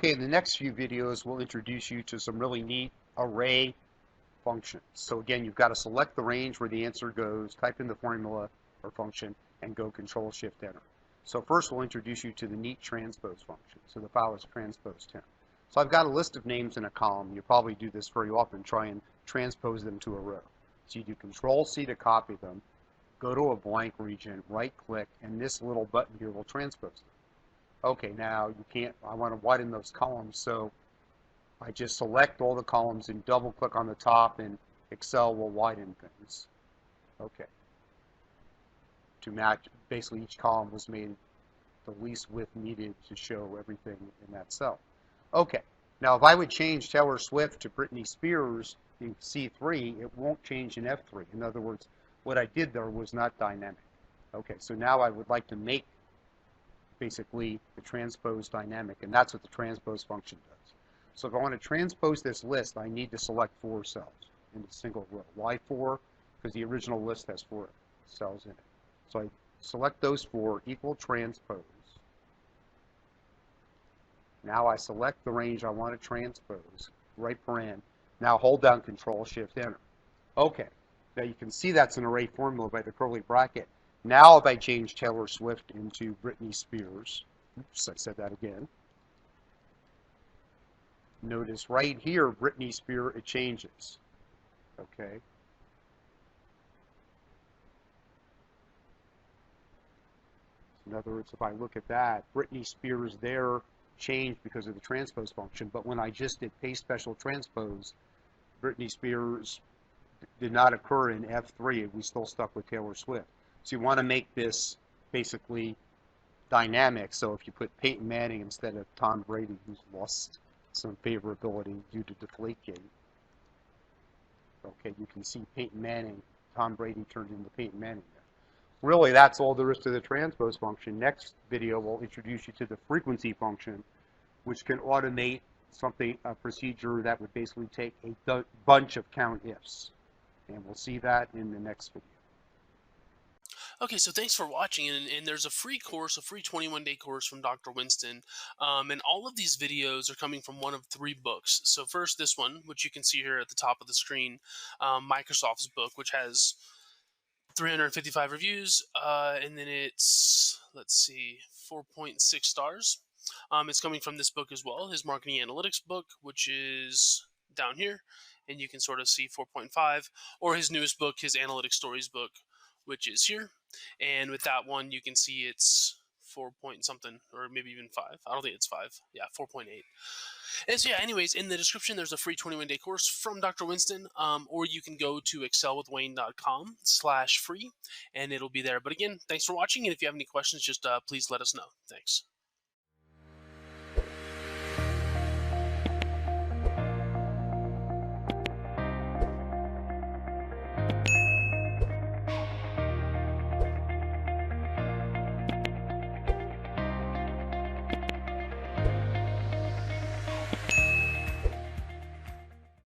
Okay, in the next few videos, we'll introduce you to some really neat array functions. So again, you've got to select the range where the answer goes, type in the formula or function, and go Control-Shift-Enter. So first, we'll introduce you to the neat transpose function. So the file is transpose temp. So I've got a list of names in a column. You probably do this very often, try and transpose them to a row. So you do Control-C to copy them, go to a blank region, right-click, and this little button here will transpose them. Okay, now I want to widen those columns, so I just select all the columns and double click on the top, and Excel will widen things. Okay. To match, basically each column was made the least width needed to show everything in that cell. Okay, now if I would change Taylor Swift to Britney Spears in C3, it won't change in F3. In other words, what I did there was not dynamic. Okay, so now I would like to make basically the transpose dynamic, and that's what the transpose function does. So if I want to transpose this list, I need to select 4 cells in a single row. Why 4? Because the original list has 4 cells in it. So I select those 4, equal transpose. Now I select the range I want to transpose, right paren. Now hold down Control-Shift-Enter. Okay, now you can see that's an array formula by the curly bracket. Now if I change Taylor Swift into Britney Spears, oops, I said that again. Notice right here, Britney Spears, it changes. Okay. In other words, if I look at that, Britney Spears there changed because of the transpose function, but when I just did paste special transpose, Britney Spears did not occur in F3. We still stuck with Taylor Swift. So you want to make this basically dynamic. So if you put Peyton Manning instead of Tom Brady, who's lost some favorability due to Deflategate, okay, you can see Peyton Manning, Tom Brady turned into Peyton Manning there. Really, that's all there is to the transpose function. Next video, we'll introduce you to the frequency function, which can automate a procedure that would basically take a bunch of count ifs. And we'll see that in the next video. Okay, so thanks for watching, and there's a free course, a free 21-day course from Dr. Winston, and all of these videos are coming from one of 3 books. So first, this one, which you can see here at the top of the screen, Microsoft's book, which has 355 reviews, and then it's, let's see, 4.6 stars. It's coming from this book as well, his marketing analytics book, which is down here, and you can sort of see 4.5, or his newest book, his analytics stories book, which is here. And with that one, you can see it's 4 point something, or maybe even 5. I don't think it's 5. Yeah, 4.8. And so, yeah, anyways, in the description, there's a free 21-day course from Dr. Winston, or you can go to excelwithwayne.com/free, and it'll be there. But again, thanks for watching, and if you have any questions, just please let us know. Thanks.